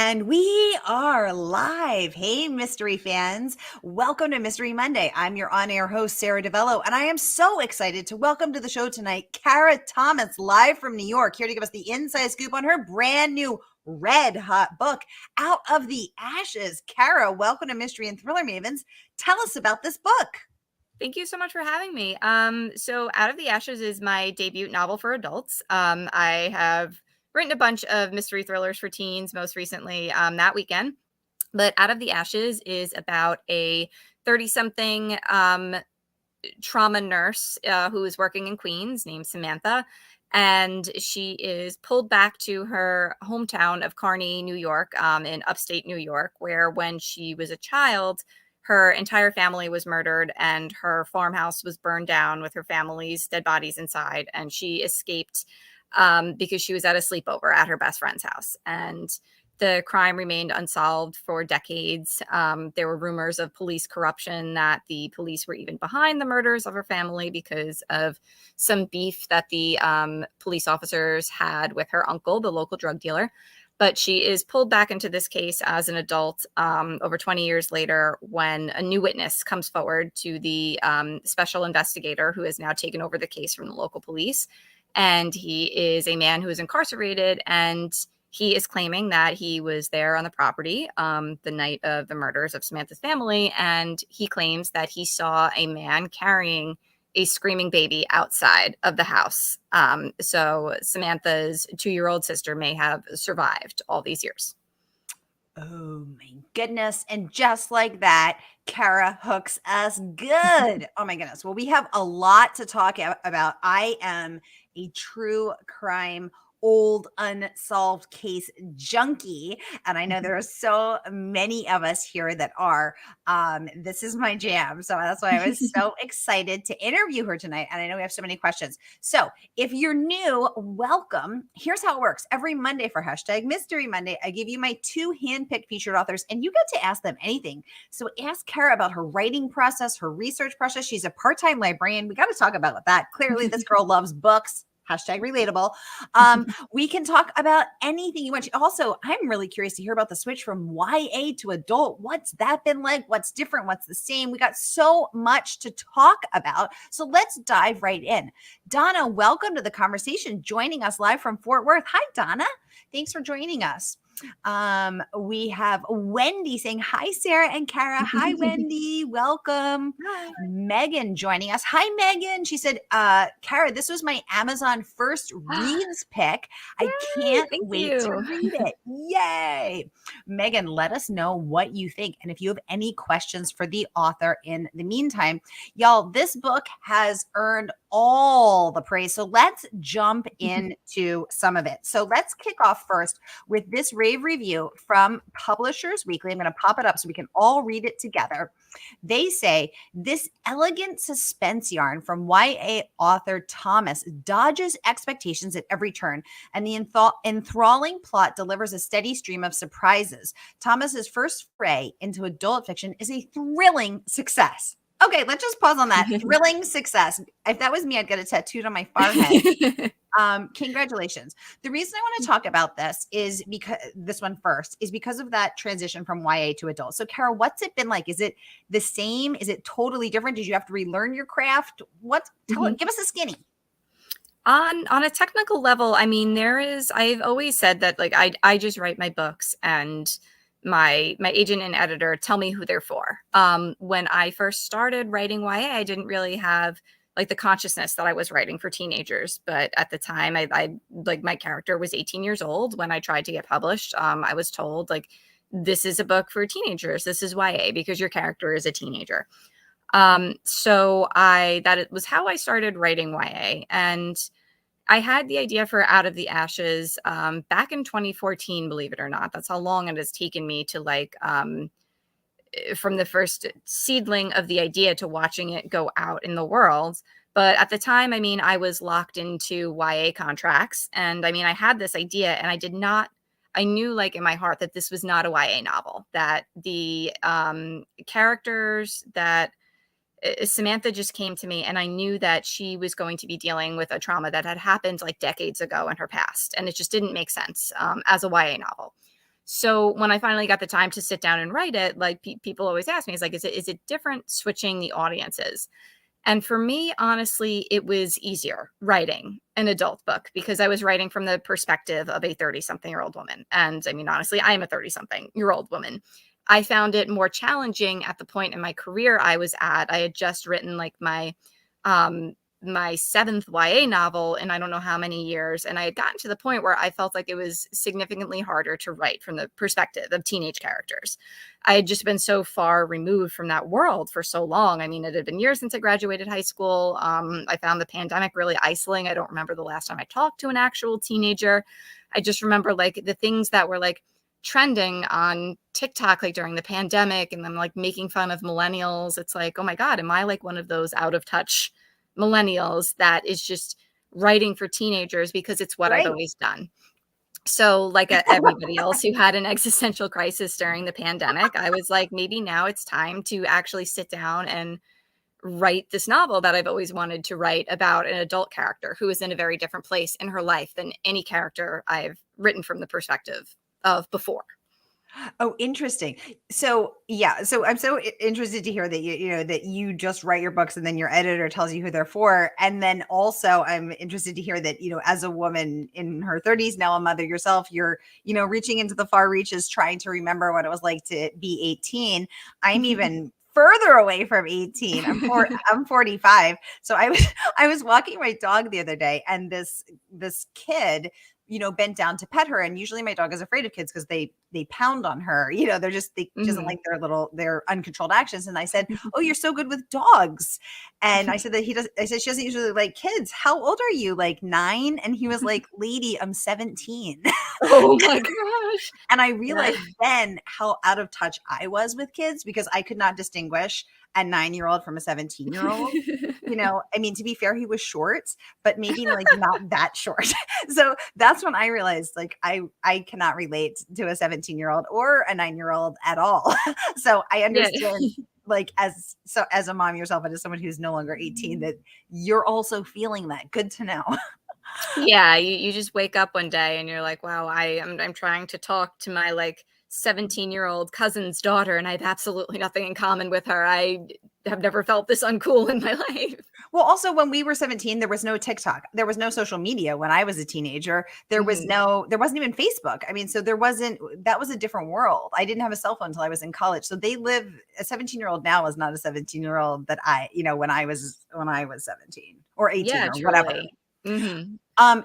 And we are live. Hey, mystery fans. Welcome to Mystery Monday. I'm your on-air host, Sara DiVello, and I am so excited to welcome to the show tonight, Sara Thomas, live from New York, here to give us the inside scoop on her brand new red hot book, Out of the Ashes. Sara, welcome to Mystery and Thriller Mavens. Tell us about this book. Thank you so much for having me. So Out of the Ashes is my debut novel for adults. I have written a bunch of mystery thrillers for teens, most recently That Weekend. But Out of the Ashes is about a 30-something trauma nurse who is working in Queens named Samantha. And she is pulled back to her hometown of Kearney, New York, in upstate New York, where when she was a child, her entire family was murdered and her farmhouse was burned down with her family's dead bodies inside. And she escaped because she was at a sleepover at her best friend's house. And the crime remained unsolved for decades. There were rumors of police corruption, that the police were even behind the murders of her family because of some beef that the police officers had with her uncle, the local drug dealer. But she is pulled back into this case as an adult over 20 years later when a new witness comes forward to the special investigator who has now taken over the case from the local police. And he is a man who is incarcerated, and he is claiming that he was there on the property the night of the murders of Samantha's family. And he claims that he saw a man carrying a screaming baby outside of the house. So Samantha's 2-year-old sister may have survived all these years. Oh my goodness. And just like that, Sara hooks us good. Oh my goodness. Well, we have a lot to talk about. I am a true crime old unsolved case junkie, and I know there are so many of us here that are. This is my jam, so that's why I was so excited to interview her tonight, and I know we have so many questions. So if you're new, welcome. Here's how it works. Every Monday for hashtag Mystery Monday, I give you my 2 handpicked featured authors, and you get to ask them anything. So ask Sara about her writing process, her research process. She's a part-time librarian. We got to talk about that. Clearly this girl loves books. Hashtag relatable. We can talk about anything you want. Also, I'm really curious to hear about the switch from YA to adult. What's that been like? What's different? What's the same? We got so much to talk about. So let's dive right in. Donna, welcome to the conversation, joining us live from Fort Worth. Hi, Donna. Thanks for joining us. We have Wendy saying hi, Sara and Sara. Hi, Wendy. Welcome. Hi. Megan joining us. Hi, Megan. She said, Sara, this was my Amazon first reads pick. I can't wait to read it. Yay. Megan, let us know what you think. And if you have any questions for the author in the meantime, y'all, this book has earned all the praise. So let's jump into some of it. So let's kick off first with this rave review from Publishers Weekly. I'm going to pop it up so we can all read it together. They say, this elegant suspense yarn from YA author Thomas dodges expectations at every turn, and the enthralling plot delivers a steady stream of surprises. Thomas's first foray into adult fiction is a thrilling success. Okay, let's just pause on that. Thrilling success. If that was me, I'd get it tattooed on my forehead. Congratulations. The reason I want to talk about this is because this one first is because of that transition from YA to adult. So Sara, what's it been like? Is it the same? Is it totally different? Did you have to relearn your craft? Give us a skinny. On a technical level, I mean, I've always said that, like, I just write my books, and my agent and editor tell me who they're for. When I first started writing YA, I didn't really have like the consciousness that I was writing for teenagers. But at the time, I like, my character was 18 years old when I tried to get published. I was told, like, this is a book for teenagers. This is YA because your character is a teenager. So that was how I started writing YA. And I had the idea for Out of the Ashes back in 2014, believe it or not. That's how long it has taken me to, like, from the first seedling of the idea to watching it go out in the world. But at the time, I mean, I was locked into YA contracts. And I mean, I had this idea, and I knew, like, in my heart that this was not a YA novel, that the characters that Samantha just came to me, and I knew that she was going to be dealing with a trauma that had happened like decades ago in her past. And it just didn't make sense as a YA novel. So when I finally got the time to sit down and write it, like people always ask me, it's like, is it different switching the audiences? And for me, honestly, it was easier writing an adult book because I was writing from the perspective of a 30-something-year-old woman. And I mean, honestly, I am a 30-something-year-old woman. I found it more challenging at the point in my career I was at. I had just written like um my seventh YA novel in I don't know how many years. And I had gotten to the point where I felt like it was significantly harder to write from the perspective of teenage characters. I had just been so far removed from that world for so long. I mean, it had been years since I graduated high school. I found the pandemic really isolating. I don't remember the last time I talked to an actual teenager. I just remember like the things that were like trending on TikTok, like during the pandemic, and then like making fun of millennials. It's like, oh my God, am I like one of those out of touch millennials that is just writing for teenagers because it's what I've Right. always done? So, like everybody else who had an existential crisis during the pandemic, I was like, maybe now it's time to actually sit down and write this novel that I've always wanted to write about an adult character who is in a very different place in her life than any character I've written from the perspective of before. Oh, interesting. So, yeah, so I'm so interested to hear that that you just write your books and then your editor tells you who they're for. And then also I'm interested to hear that, as a woman in her 30s, now a mother yourself, you're, reaching into the far reaches trying to remember what it was like to be 18. I'm even further away from 18. I'm 45. So I was walking my dog the other day, and this kid bent down to pet her. And usually my dog is afraid of kids because they pound on her. She doesn't Mhm. like their uncontrolled actions. And I said, "Oh, you're so good with dogs." And I said that I said, "She doesn't usually like kids. How old are you? Like 9?" And he was like, "Lady, I'm 17." Oh my gosh. And I Yeah. realized then how out of touch I was with kids because I could not distinguish a 9-year-old from a 17-year-old. I mean, to be fair, he was short, but maybe like not that short. So that's when I realized like I cannot relate to a 17-year-old or a 9-year-old at all. So I Yeah. understand like as a mom yourself and as someone who's no longer 18 that you're also feeling that. Good to know. Yeah, you just wake up one day and you're like, wow, I'm trying to talk to my like 17-year-old cousin's daughter, and I have absolutely nothing in common with her. I have never felt this uncool in my life. Well, also when we were 17, there was no TikTok. There was no social media when I was a teenager. Mhm. There wasn't even Facebook. I mean, so that was a different world. I didn't have a cell phone until I was in college. So a 17-year-old now is not a 17-year-old that when I was 17 or 18 Yeah, or whatever. truly. Mhm.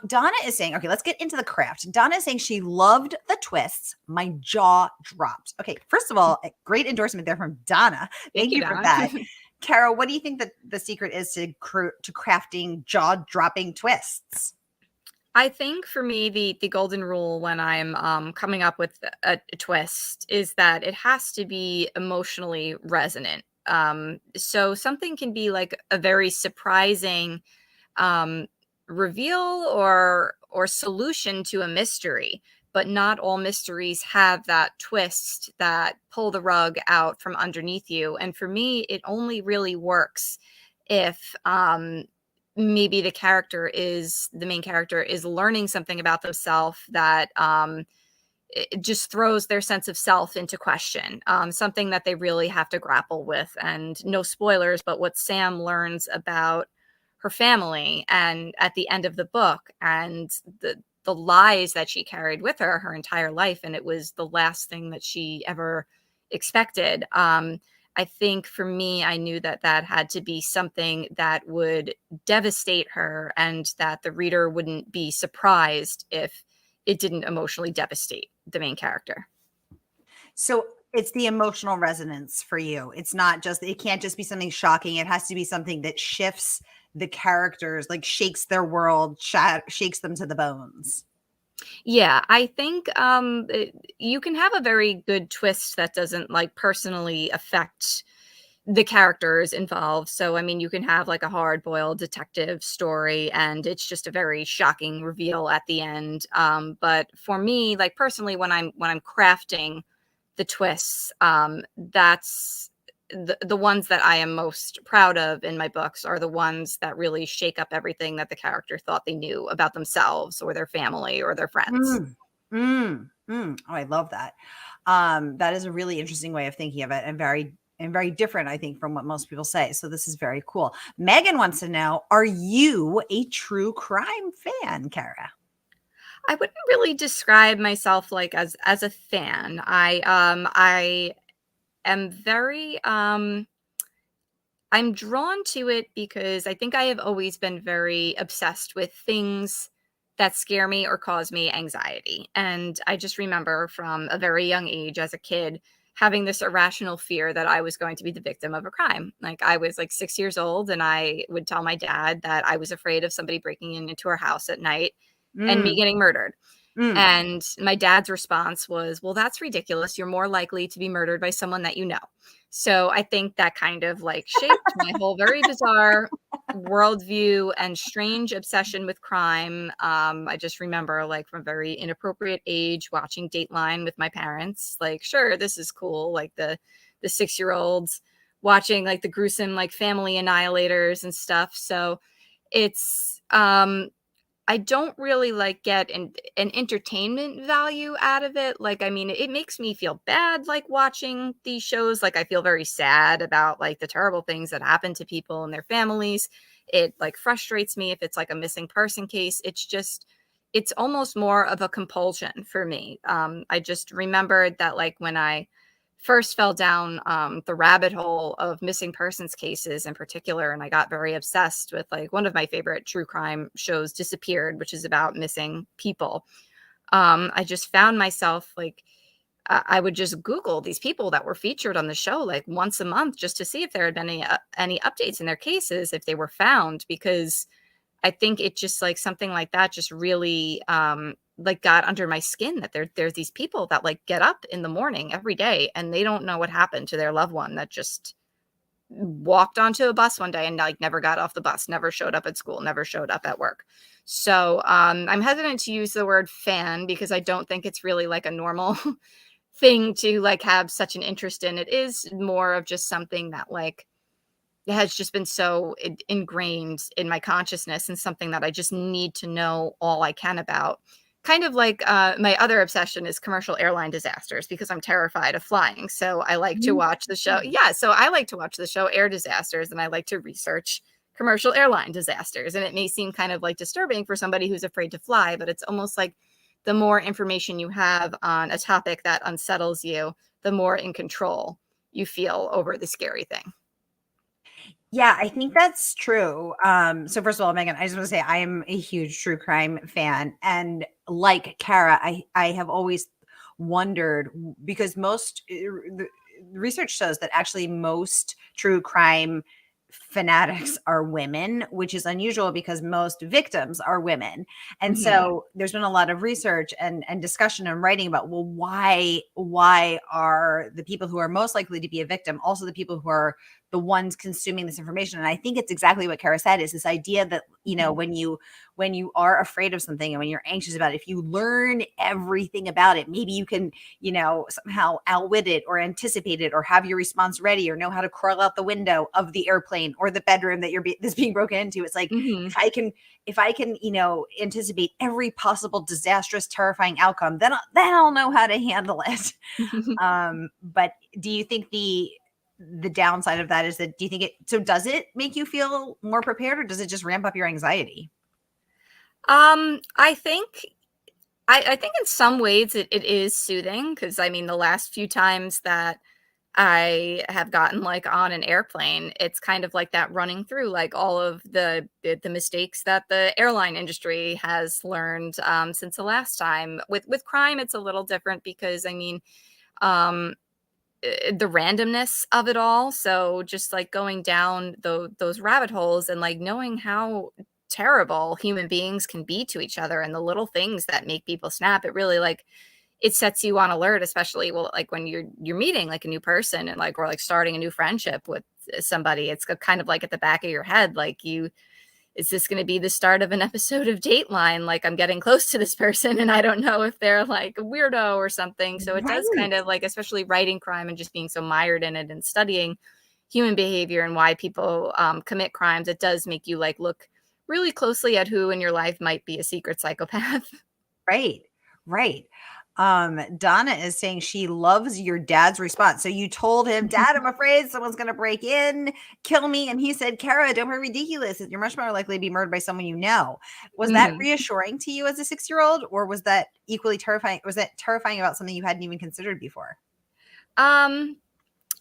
Donna is saying, okay, let's get into the craft. Donna is saying she loved the twists. My jaw dropped. Okay, first of all, a great endorsement there from Donna. Thank Thank you, you for Donna. that. Carol, what do you think that the secret is to crafting jaw-dropping twists? I think for me, the golden rule when I'm coming up with a twist is that it has to be emotionally resonant. So something can be like a very surprising um, reveal or solution to a mystery, but not all mysteries have that twist that pull the rug out from underneath you. And for me, it only really works if maybe the main character is learning something about themselves that it just throws their sense of self into question, something that they really have to grapple with. And no spoilers, but what Sam learns about her family and at the end of the book, and the lies that she carried with her her entire life, and it was the last thing that she ever expected. I think for me, I knew that that had to be something that would devastate her, and that the reader wouldn't be surprised if it didn't emotionally devastate the main character. So it's the emotional resonance for you. It can't just be something shocking. It has to be something that shifts the characters, like shakes their world, shakes them to the bones. Yeah, I think you can have a very good twist that doesn't like personally affect the characters involved. So, I mean, you can have like a hard boiled detective story and it's just a very shocking reveal at the end. But for me, like personally, when I'm crafting the twists, that's the ones that I am most proud of in my books are the ones that really shake up everything that the character thought they knew about themselves or their family or their friends. Mm, mm. Oh, I love that. That is a really interesting way of thinking of it, and very different, I think, from what most people say. So this is very cool. Megan wants to know: are you a true crime fan, Kara? I wouldn't really describe myself like as a fan. I am very I'm drawn to it because I think I have always been very obsessed with things that scare me or cause me anxiety. And I just remember from a very young age as a kid having this irrational fear that I was going to be the victim of a crime. Like I was like 6 years old and I would tell my dad that I was afraid of somebody breaking into our house at night and me Mm, getting murdered. mm. And my dad's response was, "Well, that's ridiculous. You're more likely to be murdered by someone that you know." So I think that kind of like shaped my whole very bizarre worldview and strange obsession with crime. I just remember like from a very inappropriate age watching Dateline with my parents. Like, sure, this is cool. Like the 6 year olds watching like the gruesome like family annihilators and stuff. So it's I don't really like get an entertainment value out of it. Like, I mean, it makes me feel bad like watching these shows. Like, I feel very sad about like the terrible things that happen to people and their families. It like frustrates me if it's like a missing person case. It's just, it's almost more of a compulsion for me. I just remembered that like when I first fell down the rabbit hole of missing persons cases in particular, and I got very obsessed with like one of my favorite true crime shows, Disappeared, which is about missing people. I just found myself like I would just Google these people that were featured on the show like once a month just to see if there had been any updates in their cases, if they were found, because I think it just like something like that just really like got under my skin that there's these people that like get up in the morning every day and they don't know what happened to their loved one that just walked onto a bus one day and like never got off the bus, never showed up at school, never showed up at work. So I'm hesitant to use the word fan because I don't think it's really like a normal thing to like have such an interest in. It is more of just something that like it has just been so ingrained in my consciousness and something that I just need to know all I can about. Kind of like my other obsession is commercial airline disasters because I'm terrified of flying. So I like to watch the show. Yeah. So I like to watch the show Air Disasters and I like to research commercial airline disasters. And it may seem kind of like disturbing for somebody who's afraid to fly, but it's almost like the more information you have on a topic that unsettles you, the more in control you feel over the scary thing. Yeah, I think that's true. So first of all, Megan, I just want to say I am a huge true crime fan, and like Kara, I have always wondered because the research shows that actually most true crime fanatics are women, which is unusual because most victims are women. And Mhm. so there's been a lot of research and discussion and writing about, well, why are the people who are most likely to be a victim also the people who are the ones consuming this information? And I think it's exactly what Kara said, is this idea that, Mhm. when you are afraid of something and when you're anxious about it, if you learn everything about it, maybe you can, somehow outwit it or anticipate it or have your response ready or know how to crawl out the window of the airplane or the bedroom that that's being broken into. It's like, Mhm. if I can, anticipate every possible disastrous, terrifying outcome, then I'll know how to handle it. But do you think the downside of that is that, do you think does it make you feel more prepared, or does it just ramp up your anxiety? I think I think in some ways it is soothing because I mean the last few times that I have gotten like on an airplane, it's kind of like that running through like all of the mistakes that the airline industry has learned since the last time. With crime, it's a little different because I mean um, the randomness of it all. So just like going down those rabbit holes and like knowing how terrible human beings can be to each other and the little things that make people snap, it really like it sets you on alert, especially well like when you're meeting like a new person and like or like starting a new friendship with somebody. It's kind of like at the back of your head like you is this going to be the start of an episode of Dateline? Like I'm getting close to this person and I don't know if they're like a weirdo or something. So it does Right. kind of like, especially writing crime and just being so mired in it and studying human behavior and why people commit crimes, it does make you like look really closely at who in your life might be a secret psychopath. Right. Right. Donna is saying she loves your dad's response. So you told him, Dad, I'm afraid someone's going to break in, kill me. And he said, Kara, don't be ridiculous. You're much more likely to be murdered by someone you know. Was that reassuring to you as a 6-year-old, or was that equally terrifying? Was that terrifying about something you hadn't even considered before?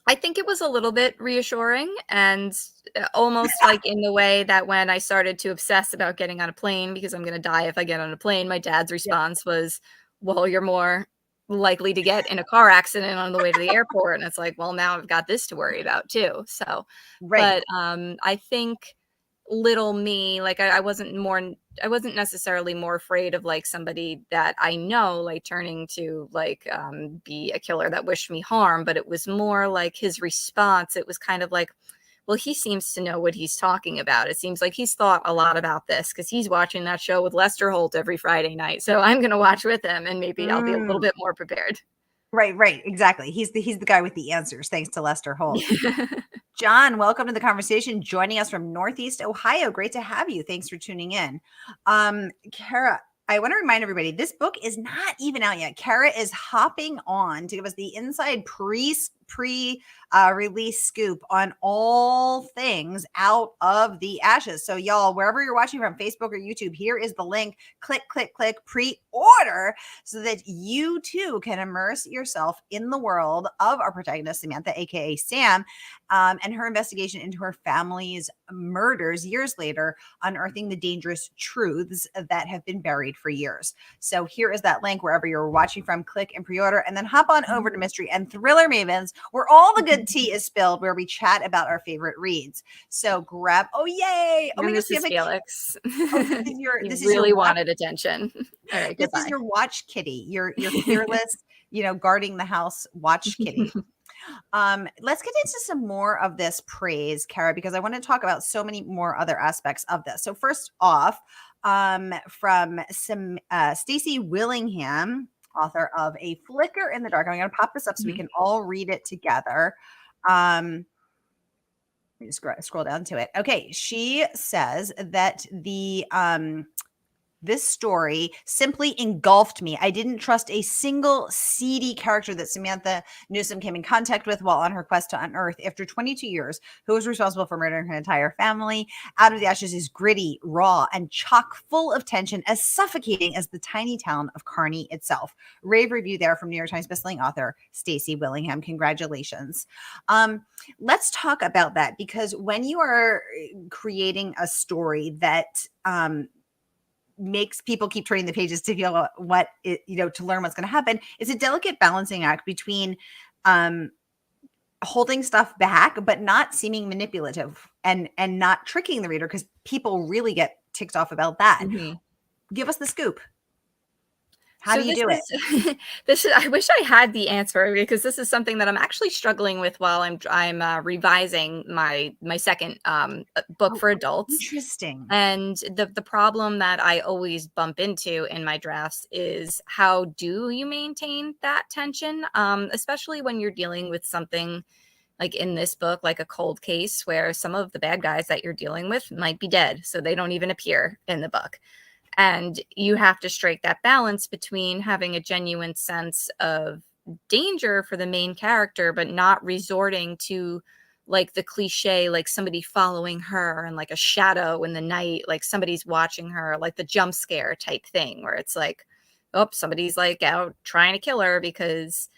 I think it was a little bit reassuring, and almost like in the way that when I started to obsess about getting on a plane because I'm going to die if I get on a plane, my dad's response was, well, you're more likely to get in a car accident on the way to the airport. And it's like, well, now I've got this to worry about too. So, Right. but I think little me, like I wasn't necessarily more afraid of like somebody that I know like turning to like be a killer that wished me harm, but it was more like his response. It was kind of like, well, he seems to know what he's talking about. It seems like he's thought a lot about this because he's watching that show with Lester Holt every Friday night. So I'm going to watch with him, and maybe I'll be a little bit more prepared. Right, exactly. He's the guy with the answers, thanks to Lester Holt. John, welcome to the conversation. Joining us from Northeast Ohio. Great to have you. Thanks for tuning in. Kara, I want to remind everybody, this book is not even out yet. Kara is hopping on to give us the inside release scoop on all things Out of the Ashes. So y'all, wherever you're watching from, Facebook or YouTube, here is the link. Click, pre-order so that you too can immerse yourself in the world of our protagonist, Samantha, aka Sam, and her investigation into her family's murders years later, unearthing the dangerous truths that have been buried for years. So here is that link wherever you're watching from. Click and pre-order, and then hop on over to Mystery and Thriller Mavens, where all the good tea is spilled, where we chat about our favorite reads. So grab, oh yay! Oh my And gosh, this is Felix. this is really wanted attention. All right, this goodbye. is your watch kitty, your fearless, guarding the house watch kitty. Let's get into some more of this praise, Kara, because I want to talk about so many more other aspects of this. So first off, from some Stacy Willingham, author of A Flicker in the Dark. I'm going to pop this up so we can all read it together. Let me just scroll down to it. Okay, she says that this story simply engulfed me. I didn't trust a single seedy character that Samantha Newsom came in contact with while on her quest to unearth, after 22 years, who was responsible for murdering her entire family. Out of the Ashes is gritty, raw, and chock full of tension, as suffocating as the tiny town of Kearney itself. Rave review there from New York Times bestselling author Stacy Willingham. Congratulations. Let's talk about that, because when you are creating a story that makes people keep turning the pages to feel what it, to learn what's going to happen, it's a delicate balancing act between holding stuff back but not seeming manipulative and not tricking the reader, because people really get ticked off about that. Give us the scoop. How do you do it? This is, I wish I had the answer, because this is something that I'm actually struggling with while I'm revising my second book for adults. Interesting. And the problem that I always bump into in my drafts is, how do you maintain that tension, especially when you're dealing with something like in this book, like a cold case where some of the bad guys that you're dealing with might be dead, so they don't even appear in the book. And you have to strike that balance between having a genuine sense of danger for the main character, but not resorting to like the cliche, like somebody following her and like a shadow in the night, like somebody's watching her, like the jump scare type thing, where it's like, oh, somebody's like out trying to kill her, because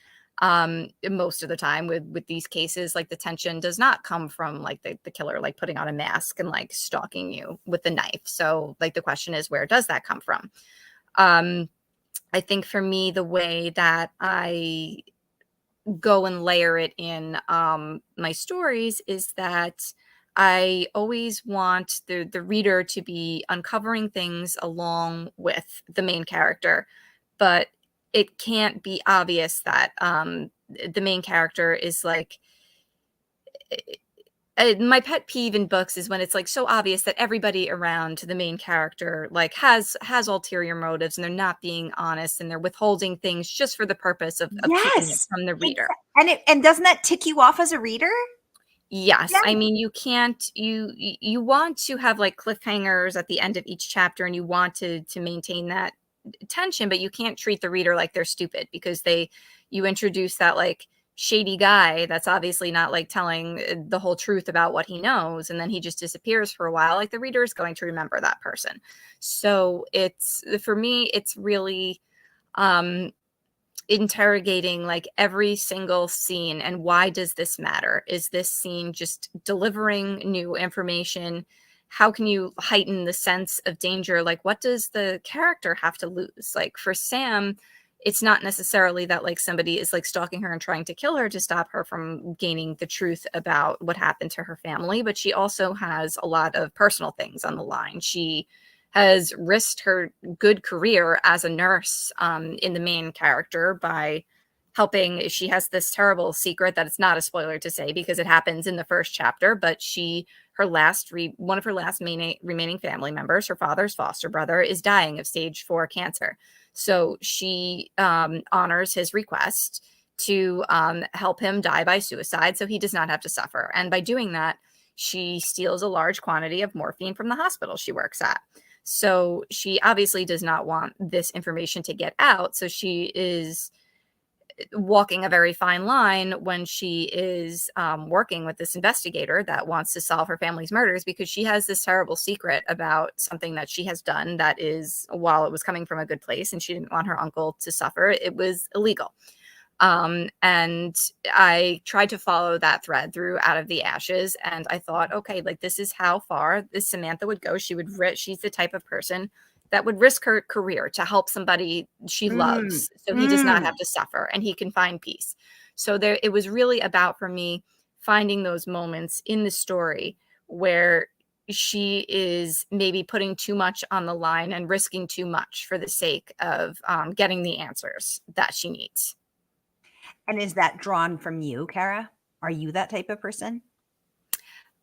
most of the time with these cases, like the tension does not come from like the killer like putting on a mask and like stalking you with the knife. So like the question is, where does that come from? I think for me, the way that I go and layer it in my stories is that I always want the reader to be uncovering things along with the main character, but it can't be obvious that the main character is like, my pet peeve in books is when it's like so obvious that everybody around the main character like has ulterior motives, and they're not being honest, and they're withholding things just for the purpose of keeping it from the reader. And doesn't that tick you off as a reader? Yes. Yeah. I mean, you can't, you want to have like cliffhangers at the end of each chapter, and you want to maintain that tension, but you can't treat the reader like they're stupid, because you introduce that like shady guy that's obviously not like telling the whole truth about what he knows, and then he just disappears for a while. Like the reader is going to remember that person. So it's, for me, it's really um interrogating like every single scene, and why does this matter? Is this scene just delivering new information? How can you heighten the sense of danger? Like, what does the character have to lose? Like for Sam, it's not necessarily that like somebody is like stalking her and trying to kill her to stop her from gaining the truth about what happened to her family, but she also has a lot of personal things on the line. She has risked her good career as a nurse, in the main character, by helping. She has this terrible secret that it's not a spoiler to say because it happens in the first chapter, but one of her last remaining family members, her father's foster brother, is dying of stage 4 cancer. So she honors his request to help him die by suicide so he does not have to suffer. And by doing that, she steals a large quantity of morphine from the hospital she works at. So she obviously does not want this information to get out. So she is walking a very fine line when she is working with this investigator that wants to solve her family's murders, because she has this terrible secret about something that she has done that is, while it was coming from a good place and she didn't want her uncle to suffer, it was illegal. And I tried to follow that thread through Out of the Ashes, and I thought, okay, like this is how far this Samantha would go. She's the type of person that would risk her career to help somebody she loves, so he does not have to suffer and he can find peace. So it was really about, for me, finding those moments in the story where she is maybe putting too much on the line and risking too much for the sake of getting the answers that she needs. And is that drawn from you, Kara? Are you that type of person?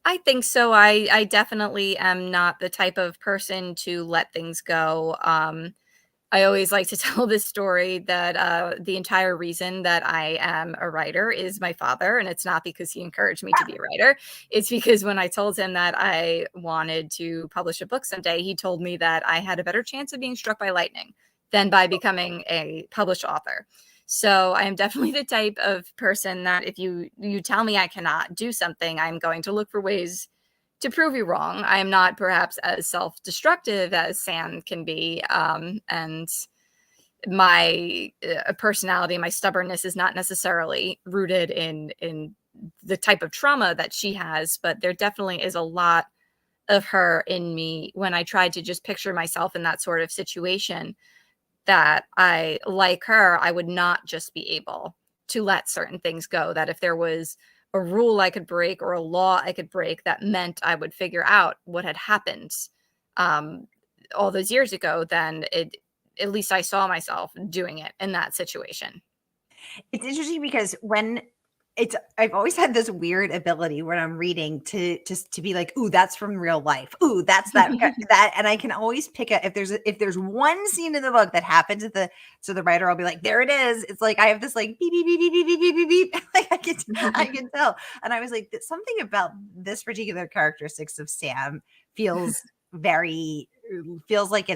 I think so. I definitely am not the type of person to let things go. I always like to tell this story that the entire reason that I am a writer is my father, and it's not because he encouraged me to be a writer. It's because when I told him that I wanted to publish a book someday, he told me that I had a better chance of being struck by lightning than by becoming a published author. So I am definitely the type of person that if you tell me I cannot do something, I'm going to look for ways to prove you wrong. I am not perhaps as self-destructive as Sam can be, and my personality, my stubbornness is not necessarily rooted in the type of trauma that she has, but there definitely is a lot of her in me when I tried to just picture myself in that sort of situation, that I, like her, I would not just be able to let certain things go. That if there was a rule I could break or a law I could break, that meant I would figure out what had happened um, all those years ago, then at least I saw myself doing it in that situation. It's interesting because I've always had this weird ability when I'm reading to just to be like, "Ooh, that's from real life. Ooh, that's that," and I can always pick up if there's one scene in the book that happens at so the writer will be like, "There it is." It's like I have this like beep beep beep beep beep beep beep beep. Like I can tell, and I was like, something about this particular characteristics of Sam feels very feels like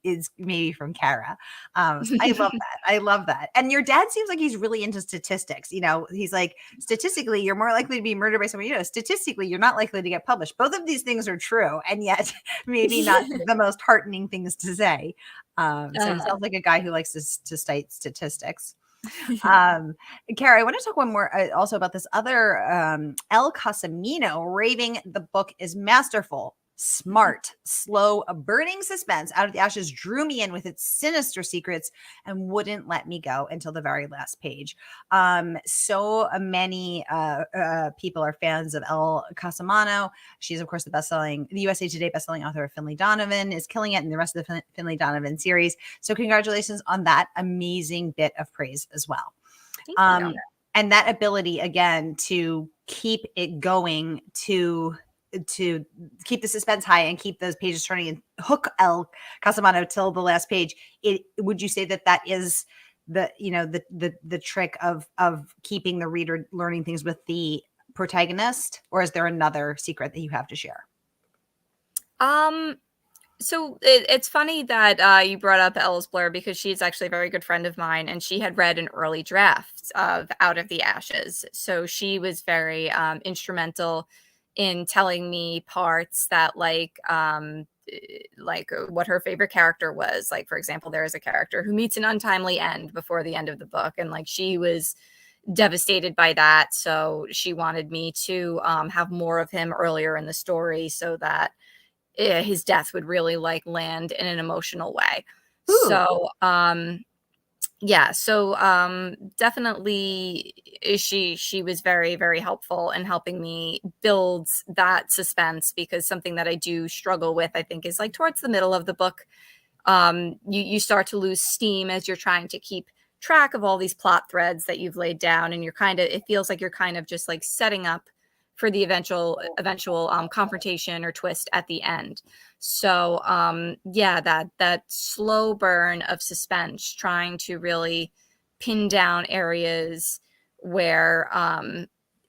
is maybe from Kara. So I love that. I love that. And your dad seems like he's really into statistics. You know, he's like, statistically, you're more likely to be murdered by someone you know. Statistically, you're not likely to get published. Both of these things are true, and yet maybe not the most heartening things to say. So he uh, sounds like a guy who likes to cite statistics. Kara, I want to talk one more also about this other El Casamino raving the book is masterful, smart, slow, a burning suspense. Out of the Ashes drew me in with its sinister secrets and wouldn't let me go until the very last page. So many people are fans of El Casamano. She's, of course, the USA Today bestselling author of Finlay Donovan, is killing it in the rest of the Finlay Donovan series. So congratulations on that amazing bit of praise as well. Thank you. And that ability, again, to keep it going, to keep the suspense high and keep those pages turning and hook El Casamano till the last page. Would you say that is the trick of keeping the reader learning things with the protagonist, or is there another secret that you have to share? So it's funny that you brought up Ellis Blair because she's actually a very good friend of mine, and she had read an early draft of Out of the Ashes. So she was very instrumental in telling me parts that what her favorite character was. Like, for example, there is a character who meets an untimely end before the end of the book, and like she was devastated by that. So she wanted me to have more of him earlier in the story so that his death would really like land in an emotional way. Ooh. So, yeah, so definitely she was very, very helpful in helping me build that suspense, because something that I do struggle with, I think, is like towards the middle of the book, you start to lose steam as you're trying to keep track of all these plot threads that you've laid down, and it feels like you're kind of just like setting up for the eventual confrontation or twist at the end. So yeah, that slow burn of suspense, trying to really pin down areas where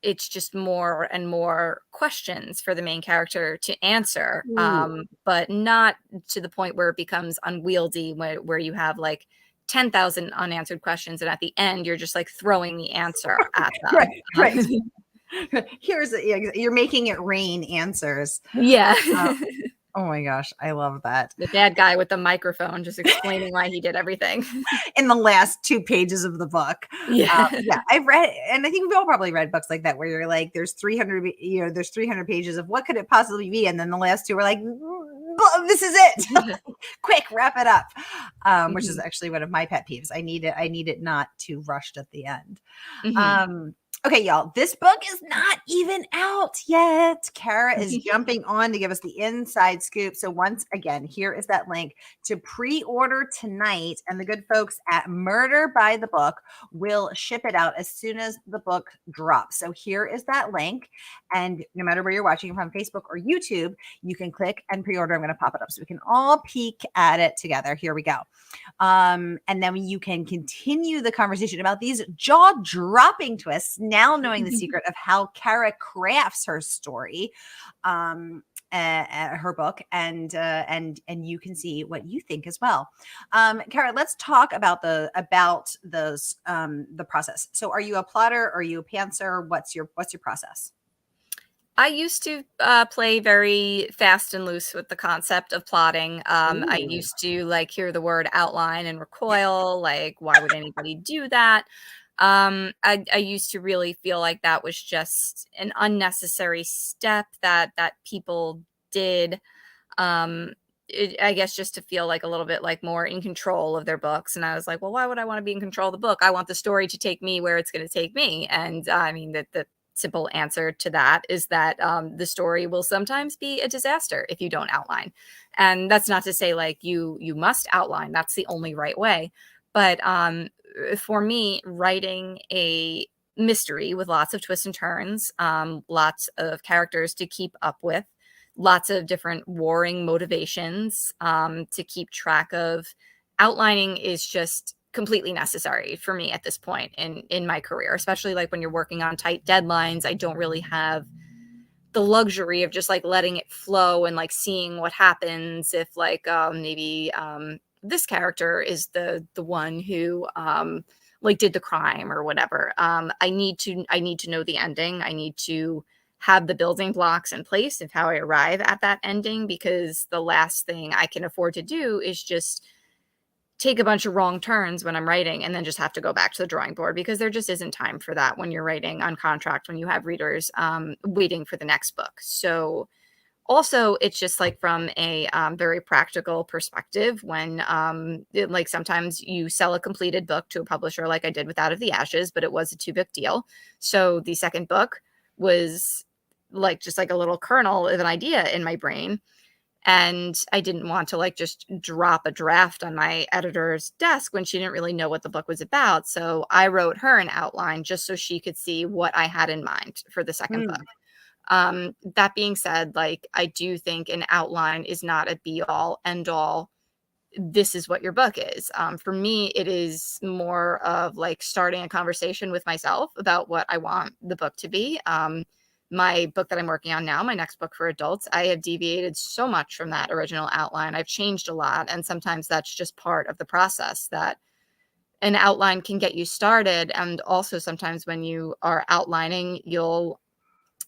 it's just more and more questions for the main character to answer, Ooh. but not to the point where it becomes unwieldy, where you have like 10,000 unanswered questions, and at the end you're just like throwing the answer at them. Right, right. You're making it rain answers. Yeah. Oh my gosh, I love that. The bad guy with the microphone just explaining why he did everything. In the last 2 pages of the book. Yeah. Yeah, I've read, and I think we've all probably read books like that where you're like, there's 300, there's 300 pages of what could it possibly be, and then the last 2 are like, this is it. Quick, wrap it up. Which is actually one of my pet peeves. I need it not too rushed at the end. Okay, y'all, this book is not even out yet. Kara is jumping on to give us the inside scoop. So once again, here is that link to pre-order tonight, and the good folks at Murder by the Book will ship it out as soon as the book drops. So here is that link, and no matter where you're watching from, Facebook or YouTube, you can click and pre-order. I'm going to pop it up so we can all peek at it together. Here we go. And then you can continue the conversation about these jaw-dropping twists, now knowing the secret of how Kara crafts her story, her book, and you can see what you think as well. Kara, let's talk about the process. So, are you a plotter? Are you a pantser? What's your process? I used to play very fast and loose with the concept of plotting. I Ooh. used to like hear the word outline and recoil, like, why would anybody do that? I used to really feel like that was just an unnecessary step that people did. I guess just to feel like a little bit like more in control of their books. And I was like, well, why would I want to be in control of the book? I want the story to take me where it's going to take me. And I mean, the simple answer to that is that the story will sometimes be a disaster if you don't outline. And that's not to say like you must outline. That's the only right way. But for me, writing a mystery with lots of twists and turns, lots of characters to keep up with, lots of different warring motivations to keep track of, outlining is just completely necessary for me at this point in my career, especially like when you're working on tight deadlines. I don't really have the luxury of just like letting it flow and like seeing what happens if like maybe this character is the one who like did the crime or whatever. I need to know the ending. I need to have the building blocks in place of how I arrive at that ending, because the last thing I can afford to do is just take a bunch of wrong turns when I'm writing and then just have to go back to the drawing board, because there just isn't time for that when you're writing on contract, when you have readers waiting for the next book. So also, it's just like from a very practical perspective, when like sometimes you sell a completed book to a publisher like I did with Out of the Ashes, but it was a 2-book deal. So the second book was like just like a little kernel of an idea in my brain. And I didn't want to like just drop a draft on my editor's desk when she didn't really know what the book was about. So I wrote her an outline just so she could see what I had in mind for the second book. That being said, like, I do think an outline is not a be all end all. This is what your book is. For me, it is more of like starting a conversation with myself about what I want the book to be. my book that I'm working on now, my next book for adults, I have deviated so much from that original outline. I've changed a lot. And sometimes that's just part of the process, that an outline can get you started. And also sometimes when you are outlining,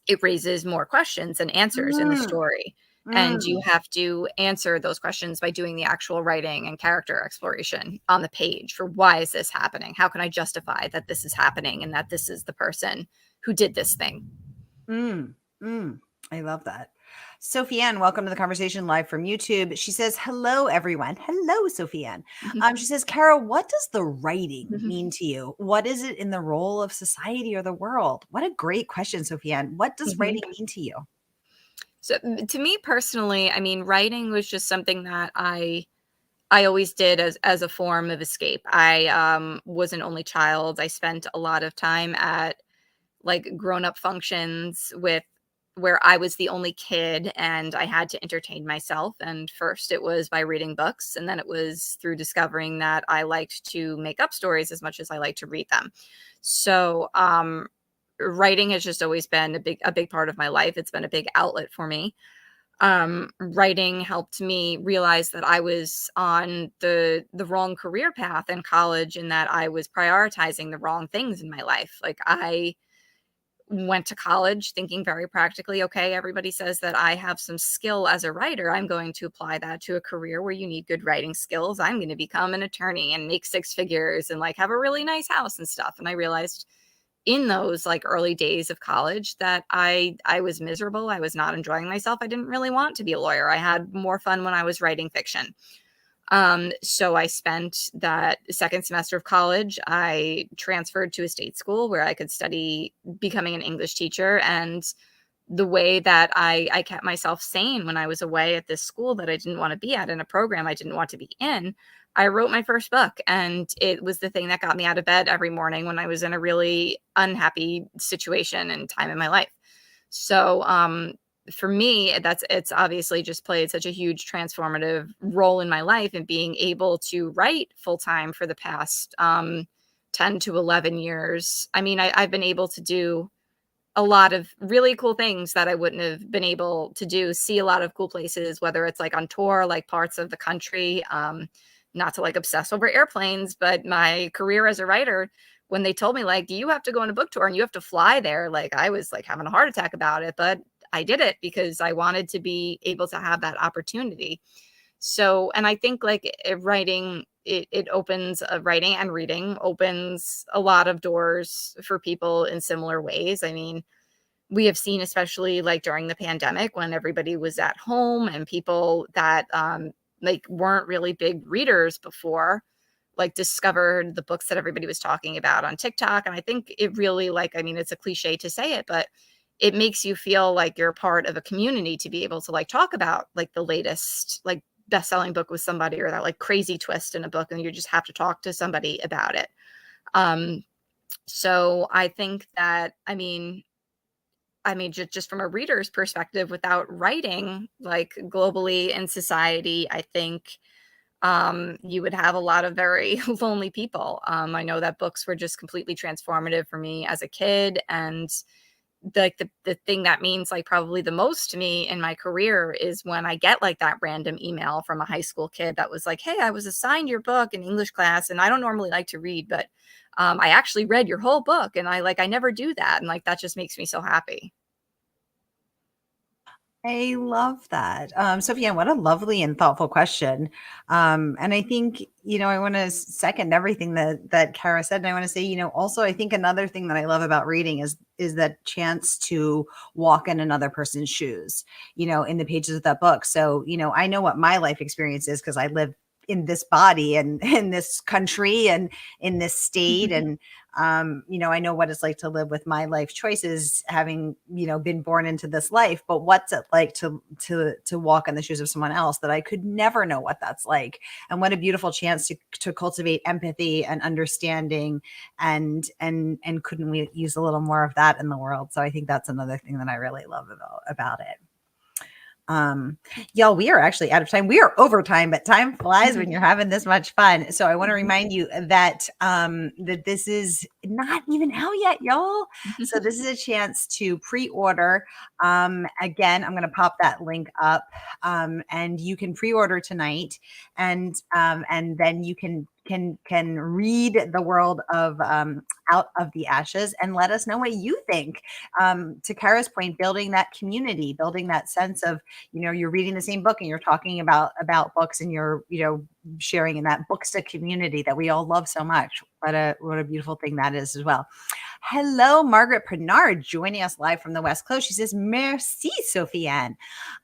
it raises more questions and answers in the Mm, story. And you mm, have to answer those questions by doing the actual writing and character exploration on the page for why is this happening? How can I justify that this is happening and that this is the person who did this thing? mm, mm. I love that. Sophie Ann, welcome to the conversation live from YouTube. She says, hello, everyone. Hello, Sophie Ann. She says, Kara, what does the writing mean to you? What is it in the role of society or the world? What a great question, Sophie Ann. What does writing mean to you? So to me personally, I mean, writing was just something that I always did as a form of escape. I was an only child. I spent a lot of time at like grown-up functions with where I was the only kid and I had to entertain myself. And first it was by reading books, and then it was through discovering that I liked to make up stories as much as I like to read them. So writing has just always been a big part of my life. It's been a big outlet for me. Writing helped me realize that I was on the wrong career path in college, and that I was prioritizing the wrong things in my life. Like, I went to college thinking very practically, okay, everybody says that I have some skill as a writer. I'm going to apply that to a career where you need good writing skills. I'm going to become an attorney and make six figures and like have a really nice house and stuff. And I realized in those like early days of college that I was miserable. I was not enjoying myself. I didn't really want to be a lawyer. I had more fun when I was writing fiction. So I spent that second semester of college. I transferred to a state school where I could study becoming an English teacher. And the way that I kept myself sane when I was away at this school that I didn't want to be at, in a program I didn't want to be in, I wrote my first book. And it was the thing that got me out of bed every morning when I was in a really unhappy situation and time in my life. So for me, it's obviously just played such a huge transformative role in my life, and being able to write full time for the past 10 to 11 years. I mean, I've been able to do a lot of really cool things that I wouldn't have been able to do, see a lot of cool places, whether it's like on tour, like parts of the country. Not to like obsess over airplanes, but my career as a writer, when they told me like, you have to go on a book tour and you have to fly there, like I was like having a heart attack about it, but I did it because I wanted to be able to have that opportunity. So, and I think like writing, it opens writing and reading opens a lot of doors for people in similar ways. I mean, we have seen, especially like during the pandemic when everybody was at home and people that like weren't really big readers before, like discovered the books that everybody was talking about on TikTok. And I think it really, like, I mean, it's a cliche to say it, but it makes you feel like you're part of a community to be able to like talk about like the latest like best-selling book with somebody, or that like crazy twist in a book, and you just have to talk to somebody about it. Um, so I think that, I mean, just from a reader's perspective, without writing, like globally in society, I think you would have a lot of very lonely people. I know that books were just completely transformative for me as a kid, and the thing that means like probably the most to me in my career is when I get like that random email from a high school kid that was like, "Hey, I was assigned your book in English class, and I don't normally like to read, but I actually read your whole book, and I never do that," and like that just makes me so happy. I love that. Sophia, what a lovely and thoughtful question. And I think, I want to second everything that Kara said. And I want to say, also I think another thing that I love about reading is that chance to walk in another person's shoes, in the pages of that book. So, I know what my life experience is because I live in this body and in this country and in this state. And I know what it's like to live with my life choices, having, been born into this life, but what's it like to walk in the shoes of someone else that I could never know what that's like. And what a beautiful chance to cultivate empathy and understanding, and couldn't we use a little more of that in the world? So I think that's another thing that I really love about it. Y'all, we are actually out of time. We are over time, but time flies when you're having this much fun. So I want to remind you that that this is not even out yet, y'all. So this is a chance to pre-order. Again, I'm going to pop that link up, and you can pre-order tonight, and then you can read the world of Out of the Ashes and let us know what you think. To Kara's point, building that community, building that sense of, you're reading the same book and you're talking about books, and you're, sharing in that booksta community that we all love so much. What a beautiful thing that is as well. Hello, Margaret Pernard, joining us live from the West Coast. She says, merci, Sophie-Anne.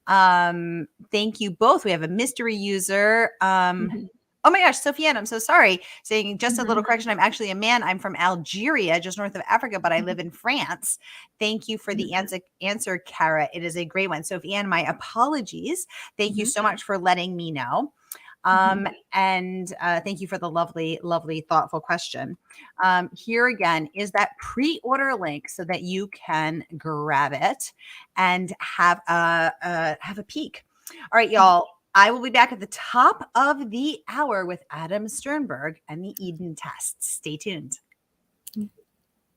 Thank you both. We have a mystery user. Oh my gosh, Sophie-Anne, I'm so sorry. Saying just a little correction. I'm actually a man. I'm from Algeria, just north of Africa, but I live in France. Thank you for the answer, Kara. It is a great one. Sophie-Anne, my apologies. Thank you so much for letting me know. And thank you for the lovely, lovely, thoughtful question. Here again is that pre-order link so that you can grab it and have a peek. All right, y'all. I will be back at the top of the hour with Adam Sternberg and the Eden test. Stay tuned.